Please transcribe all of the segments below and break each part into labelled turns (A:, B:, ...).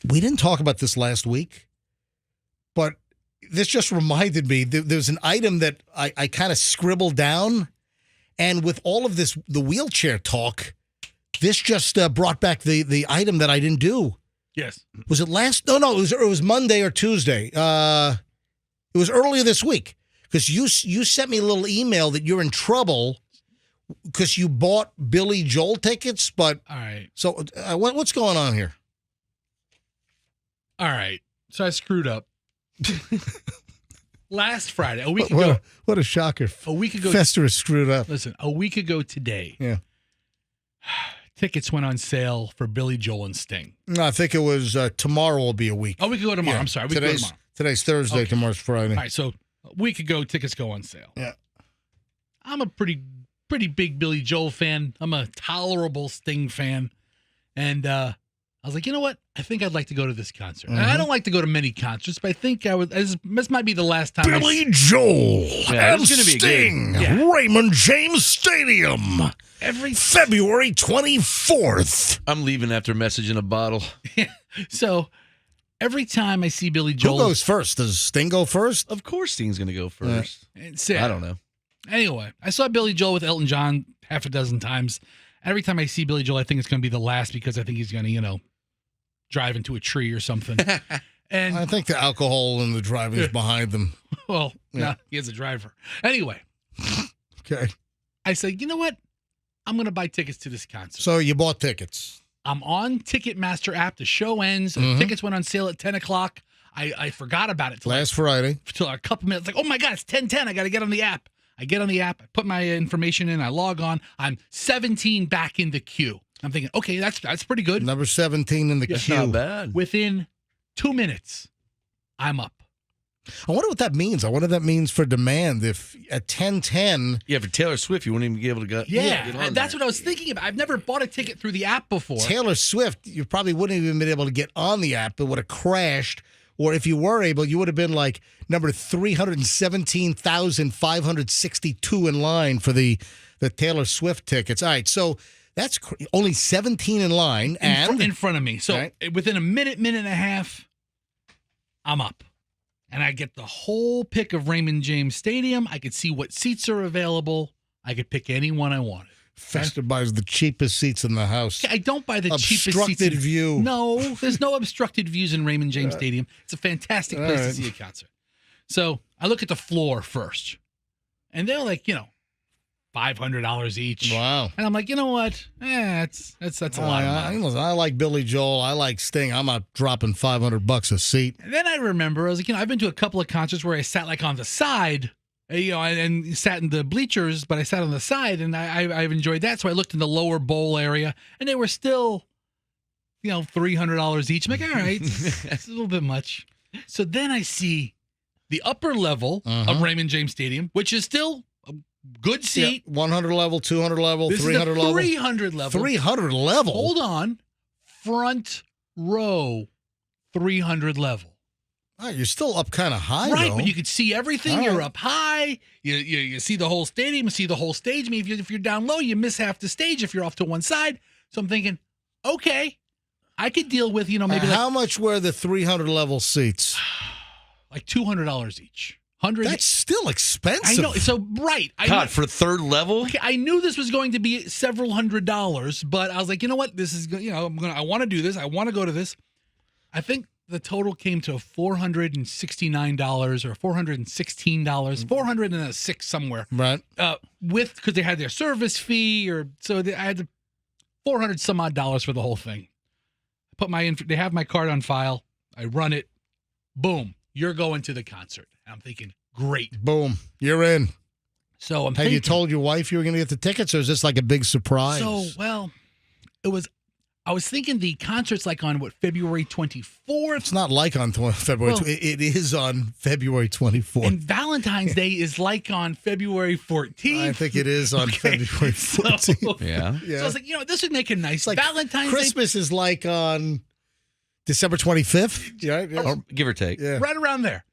A: We didn't talk about this last week, but this just reminded me. There's an item that I kind of scribbled down, and with all of this, the wheelchair talk, this just brought back the item that I didn't do.
B: Yes.
A: Was it last? No, it was Monday or Tuesday. It was earlier this week because you sent me a little email that you're in trouble because you bought Billy Joel tickets. But
B: all right.
A: So what's going on here?
B: All right. So I screwed up. Last Friday, a week ago.
A: What a shocker.
B: A week ago.
A: Fester is screwed up.
B: Listen, a week ago today.
A: Yeah.
B: Tickets went on sale for Billy Joel and Sting.
A: No, I think it was tomorrow will be a week.
B: A week ago tomorrow. Yeah. I'm sorry. A week ago tomorrow.
A: Today's Thursday. Okay. Tomorrow's Friday.
B: All right. So a week ago, tickets go on sale.
A: Yeah.
B: I'm a pretty big Billy Joel fan. I'm a tolerable Sting fan. And I was like, you know what? I think I'd like to go to this concert. Mm-hmm. And I don't like to go to many concerts, but I think this might be the last time.
A: Billy Joel and
B: gonna be
A: Sting, Raymond James Stadium,
B: every
A: February 24th.
C: I'm leaving after a message in a bottle.
B: So every time I see Billy Joel.
A: Who goes first? Does Sting go first?
C: Of course Sting's going to go first.
B: I
C: don't know.
B: Anyway, I saw Billy Joel with Elton John half a dozen times. Every time I see Billy Joel, I think it's going to be the last because I think he's going to, drive into a tree or something. And
A: I think the alcohol and the driving is behind them.
B: Well, no, he has a driver. Anyway.
A: Okay.
B: I said, you know what? I'm going to buy tickets to this concert.
A: So you bought tickets.
B: I'm on Ticketmaster app. The show ends. Mm-hmm. Tickets went on sale at 10 o'clock. I forgot about it.
A: Last Friday.
B: Till a couple minutes. Like, oh, my God, it's 10:10. I got to get on the app. I get on the app. I put my information in. I log on. I'm 17 back in the queue. I'm thinking, okay, that's pretty good.
A: Number 17 in the queue.
C: Not bad.
B: Within 2 minutes, I'm up.
A: I wonder what that means. I wonder what that means for demand. If at 10:10.
C: Yeah, for Taylor Swift, you wouldn't even be able to get on
B: that's what I was thinking about. I've never bought a ticket through the app before.
A: Taylor Swift, you probably wouldn't have even been able to get on the app. It would have crashed. Or if you were able, you would have been like number 317,562 in line for the Taylor Swift tickets. All right, so that's only 17 in line.
B: In front of me. So
A: right.
B: Within a minute and a half, I'm up. And I get the whole pick of Raymond James Stadium. I could see what seats are available. I could pick any one I wanted.
A: Fester buys the cheapest seats in the house.
B: I don't buy the cheapest seats.
A: Obstructed view.
B: No, there's no obstructed views in Raymond James Stadium. It's a fantastic place to see a concert. So I look at the floor first, and they're like, $500 each.
A: Wow.
B: And I'm like, you know what? That's a lot of money.
A: I like Billy Joel. I like Sting. I'm not dropping $500 a seat.
B: And then I remember, I was like, I've been to a couple of concerts where I sat like on the side, and sat in the bleachers, but I sat on the side, and I've enjoyed that. So I looked in the lower bowl area, and they were still, $300 each. I'm like, all right, it's a little bit much. So then I see the upper level of Raymond James Stadium, which is still a good seat.
A: Yeah, 100 level, 200 level,
B: this
A: 300
B: is the
A: level.
B: 300 level.
A: 300 level?
B: Hold on. Front row, 300 level.
A: Oh, you're still up kind of high,
B: right?
A: Though.
B: But you can see everything. Right. You're up high. You see the whole stadium. You see the whole stage. I mean, if you're down low, you miss half the stage. If you're off to one side, so I'm thinking, okay, I could deal with maybe.
A: How much were the 300 level seats?
B: Like $200 each. 100.
A: That's still expensive.
B: I know. So right.
C: God, for third level.
B: Okay, I knew this was going to be several $100s, but I was like, you know what? This is I want to do this. I want to go to this. I think the total came to $469 or $416, $406 somewhere.
A: Right.
B: Because they had their service fee, I had $400 some odd dollars for the whole thing. They have my card on file. I run it. Boom. You're going to the concert. And I'm thinking, great.
A: Boom. You're in.
B: So
A: Have you told your wife you were going to get the tickets, or is this like a big surprise?
B: I was thinking the concert's like on February 24th.
A: It's not like on February. It is on February 24th.
B: And Valentine's Day is like on February 14th.
A: I think it is on February 14th.
C: So, yeah.
B: So I was like, this would make it nice. Like Valentine's
A: Christmas
B: Day.
A: is like on December 25th,
C: or give or take.
A: Yeah.
B: Right around there.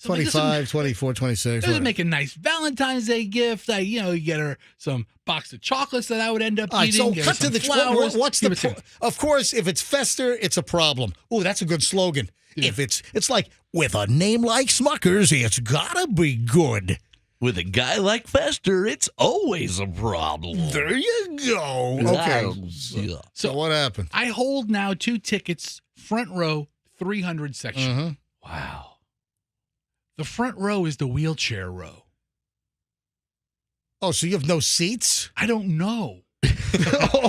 B: So like,
A: 25, 24, 26.
B: This would
A: whatever.
B: make a nice Valentine's Day gift. You get her some box of chocolates that I would end up
A: All right,
B: eating.
A: so
B: get her
A: cut to
B: some
A: the
B: flowers.
A: what's
B: Give
A: the
B: it to
A: of course, if it's Fester, it's a problem. Oh, that's a good slogan.
B: Yeah.
A: If it's like with a name like Smuckers, it's gotta be good.
C: With a guy like Fester, it's always a problem.
A: There you go. Okay.
C: Yeah.
A: So what happened?
B: I hold now 2 tickets, front row, 300 section.
A: Mhm.
C: Wow.
B: The front row is the wheelchair row.
A: Oh, so you have no seats?
B: I don't know.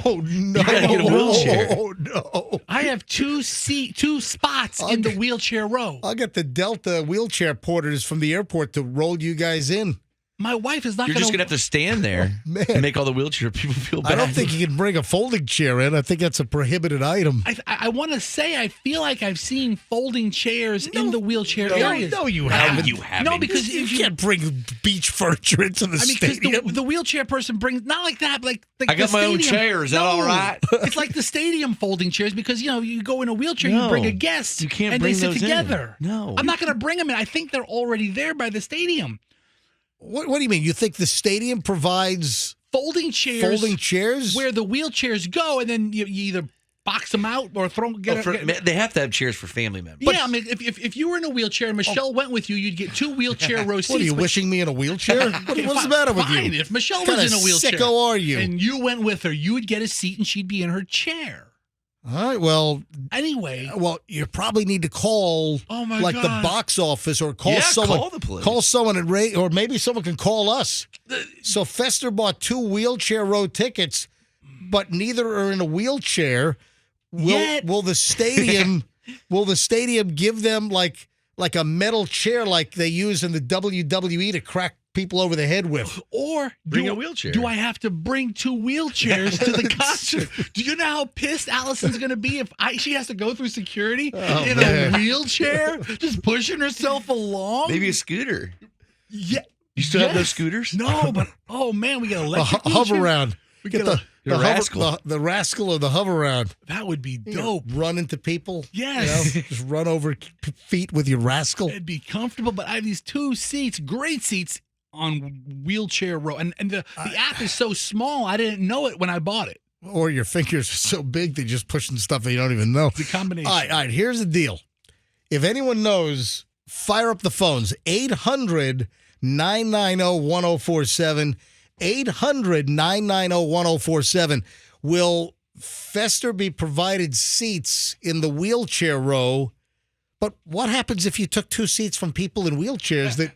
A: Oh no!
C: You gotta get a wheelchair.
A: Oh no!
B: I have 2 spots in the wheelchair row.
A: I'll get the Delta wheelchair porters from the airport to roll you guys in.
B: My wife is not
C: You're
B: going
C: just going to have to stand there
A: Man.
C: and make all the wheelchair people feel bad.
A: I don't think you can bring a folding chair in. I think that's a prohibited item.
B: I want to say I feel like I've seen folding chairs in the wheelchair areas.
A: No, you
C: No,
A: haven't.
C: you haven't.
B: No, because
A: You
B: if you
A: can't bring beach furniture into the
B: I mean, because
A: stadium.
B: the wheelchair person brings not like that, but like
C: I got
B: the
C: my own
B: stadium-
C: chair. Is that all right?
B: It's like the stadium folding chairs because you go in a wheelchair, you
C: No.
B: bring a guest,
C: You can't
B: and
C: bring
B: they sit
C: those in.
B: together.
C: No.
B: I'm not going to bring them in. I think they're already there by the stadium.
A: What do you mean? You think the stadium provides
B: Folding chairs,
A: folding chairs?
B: where the wheelchairs go, and then you either box them out or throw them.
C: They have to have chairs for family members.
B: Yeah, I mean, if you were in a wheelchair and Michelle went with you, you'd get 2 wheelchair row seats.
A: What are you
B: but-
A: wishing me in a wheelchair? What's the
B: Fine,
A: matter with
B: fine.
A: you?
B: If Michelle
A: What
B: was
A: kind
B: in
A: of
B: a wheelchair,
A: sicko are you?
B: and you went with her, you would get a seat and she'd be in her chair.
A: All right. Well,
B: Anyway,
A: you probably need to call
B: Oh, my
A: like the
B: gosh.
A: box office or call
C: Yeah,
A: someone.
C: call the police.
A: Call someone at Ray, or maybe someone can call us. So Fester bought 2 wheelchair row tickets, but neither are in a wheelchair.
B: Yet.
A: Will the stadium give them like a metal chair like they use in the WWE to crack people over the head with?
B: or
C: Bring a wheelchair.
B: Do I have to bring 2 wheelchairs to the concert? Do you know how pissed Allison's going to be if she has to go through security in
A: man.
B: a wheelchair, just pushing herself along?
C: Maybe a scooter.
B: Yeah.
C: You still have
B: Yes.
C: those scooters?
B: No, but oh man, we got
A: A
B: electric
A: hover
B: wheelchair?
A: round.
B: We
A: Get
B: get
A: the
C: rascal.
A: the rascal or the hover round.
B: That would be
A: You know,
B: dope.
A: run into people.
B: Yes.
A: Just run over feet with your rascal.
B: It'd be comfortable, but I have these 2 seats, great seats on wheelchair row, and the app is so small. I didn't know it when I bought it.
A: Or your fingers are so big they're just pushing stuff that you don't even know.
B: It's a combination.
A: All right. Here's the deal. If anyone knows, fire up the phones. 800-990-1047. 800-990-1047. Will Fester be provided seats in the wheelchair row? But what happens if you took 2 seats from people in wheelchairs that...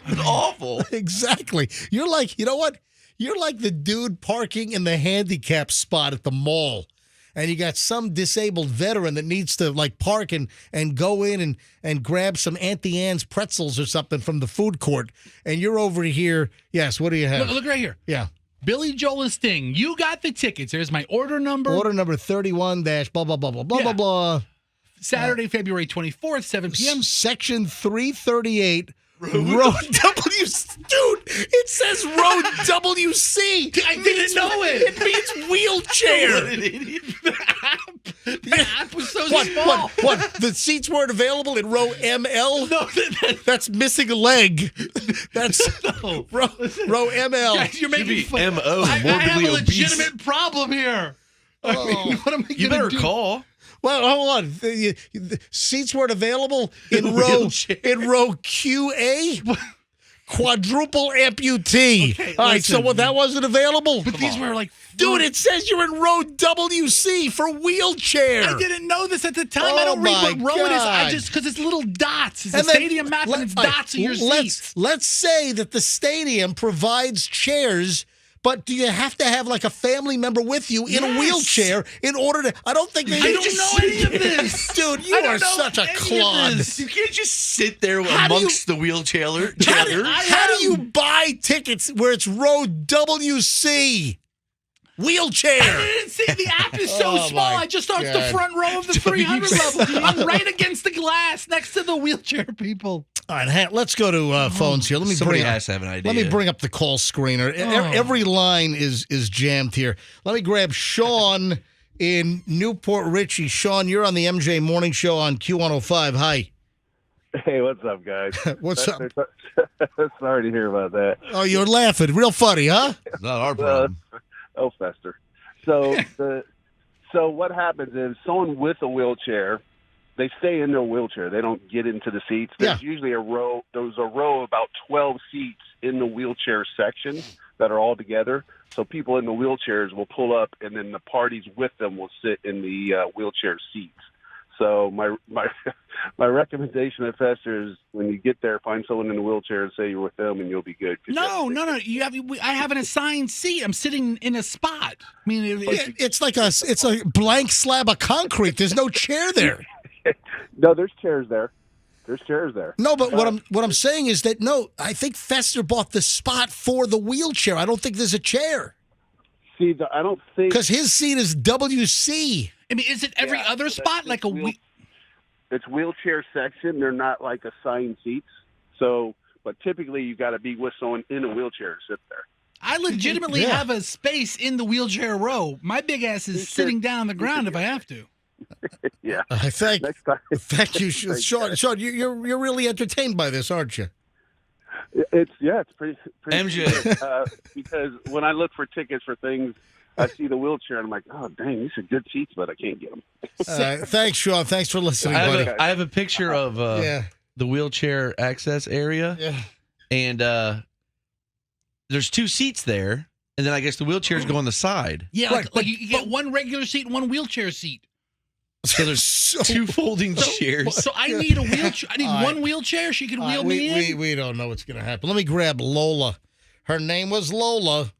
C: It's awful.
A: Exactly. You're like, you know what? You're like the dude parking in the handicap spot at the mall. And you got some disabled veteran that needs to like park and go in and grab some Auntie Anne's pretzels or something from the food court. And you're over here. Yes, what do you have?
B: Look right here.
A: Yeah.
B: Billy Joel and Sting. You got the tickets. There's my order number.
A: Order number 31 dash blah, blah, blah, blah, blah,
B: Yeah.
A: blah, blah.
B: Saturday, February 24th, 7 p.m.
A: Section 338. Road W. Dude, it says Road WC.
B: I didn't know it.
A: It means wheelchair.
B: The app was so
A: What?
B: small.
A: What? The seats weren't available in row ML?
B: No,
A: That's missing a leg. That's
B: no.
A: row ML.
B: Guys, you're making
C: be
B: fun.
C: M.O.,
B: I have
C: morbidly
B: a
C: obese.
B: legitimate problem here. I mean, what am I
C: You
B: gonna
C: better
B: do?
C: call.
A: Well, hold on. The seats weren't available in row QA. Quadruple amputee.
B: Okay,
A: All right, so
B: listen.
A: that wasn't available?
B: But these were like,
A: Dude, it says you're in row WC for wheelchair.
B: I didn't know this at the time.
A: Oh
B: I don't read
A: my
B: what row it is. I
A: God.
B: just because it's little dots. It's a
A: And then
B: stadium map and it's dots of your seats.
A: Let's say that the stadium provides chairs, but do you have to have like a family member with you in a
B: Yes.
A: wheelchair in order to? I don't think they.
B: I don't know any of this.
A: Dude, you
B: I don't
A: are
B: know
A: such a
B: any of
A: clod.
B: this.
C: You can't just sit there
A: How do you-
C: amongst the wheelchair.
A: How do you buy tickets where it's row WC? Wheelchair.
B: I didn't see the app is so
A: Oh,
B: small.
A: my
B: I just thought it's
A: God.
B: the front row of the 300 level. I'm right against the glass next to the wheelchair people.
A: All right, let's go to phones here. Let me
C: Somebody
A: bring up,
C: has to have an idea.
A: let me bring up the call screener. Every line is jammed here. Let me grab Sean in Newport Richie. Sean, you're on the MJ Morning Show on Q105. Hi.
D: Hey, what's up, guys?
A: What's up?
D: Sorry to hear about that.
A: Oh, you're laughing. Real funny, huh?
C: Not our
D: Uh,
C: problem.
D: oh, Fester. So so what happens is someone with a wheelchair, they stay in their wheelchair. They don't get into the seats. There's usually a row. There's a row of about 12 seats in the wheelchair section that are all together. So people in the wheelchairs will pull up, and then the parties with them will sit in the wheelchair seats. So my recommendation at Fester is when you get there, find someone in a wheelchair and say you're with them, and you'll be good.
B: No. I have an assigned seat. I'm sitting in a spot. I mean,
A: It's like a blank slab of concrete. There's no chair there.
D: No, there's chairs there. There's chairs there.
A: No, but what I'm saying is that I think Fester bought the spot for the wheelchair. I don't think there's a chair.
D: See, I don't think
A: Because his seat is WC.
B: I mean, is it every other spot like a?
D: It's wheelchair section. They're not like assigned seats. So, but typically you got to be with someone in a wheelchair to sit there.
B: I legitimately have a space in the wheelchair row. My big ass is sitting down on the ground if I have to.
D: Yeah.
A: Thank
D: Next time.
A: you, Sean. Sean, you're really entertained by this, aren't you?
D: It's pretty
C: MJ.
D: good, because when I look for tickets for things, I see the wheelchair and I'm like, oh dang, these are good seats, but I can't get them.
A: Thanks, Sean. Thanks for listening, buddy.
C: I have a picture of the wheelchair access area, and there's 2 seats there, and then I guess the wheelchairs go on the side.
B: Yeah,
A: Right,
B: like you get one regular seat and one wheelchair seat.
C: So there's 2 folding chairs.
B: So I need a wheelchair. I need one wheelchair. She can wheel me in.
A: We don't know what's going to happen. Let me grab Lola. Her name was Lola.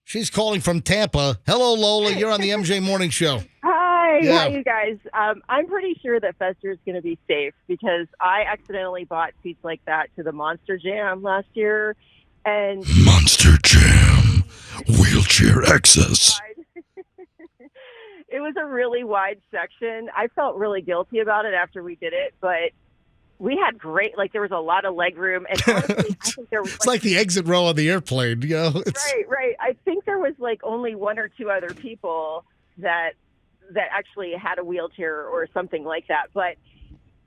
A: She's calling from Tampa. Hello, Lola. You're on the MJ Morning Show.
E: Hi,
A: Yeah.
E: how you guys? I'm pretty sure that Fester's going to be safe because I accidentally bought seats like that to the Monster Jam last year, and
F: Monster Jam, wheelchair access.
E: it was a really wide section. I felt really guilty about it after we did it, but we had great, there was a lot of leg room, and honestly, I think there was
A: It's like the exit row on the airplane, you know?
E: Right. I think there was only 1 or 2 other people that actually had a wheelchair or something like that. But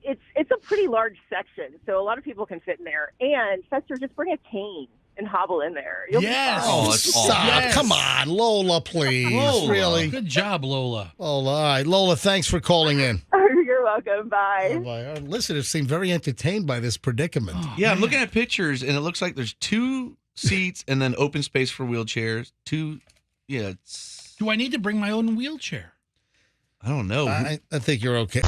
E: it's a pretty large section, so a lot of people can fit in there. And Fester, just bring a cane and hobble in there. You'll
B: Yes.
E: be fine.
C: Oh, that's awesome.
A: Stop.
B: Yes.
A: Come on, Lola, please.
C: Lola.
A: Really?
B: Good job, Lola.
A: Lola, all right. Lola, thanks for calling in.
E: You're welcome. Bye.
A: Our listeners seem very entertained by this predicament.
C: Yeah, I'm looking at pictures, and it looks like there's 2 seats and then open space for wheelchairs. 2,
B: Do I need to bring my own wheelchair?
C: I don't know.
A: I think you're okay.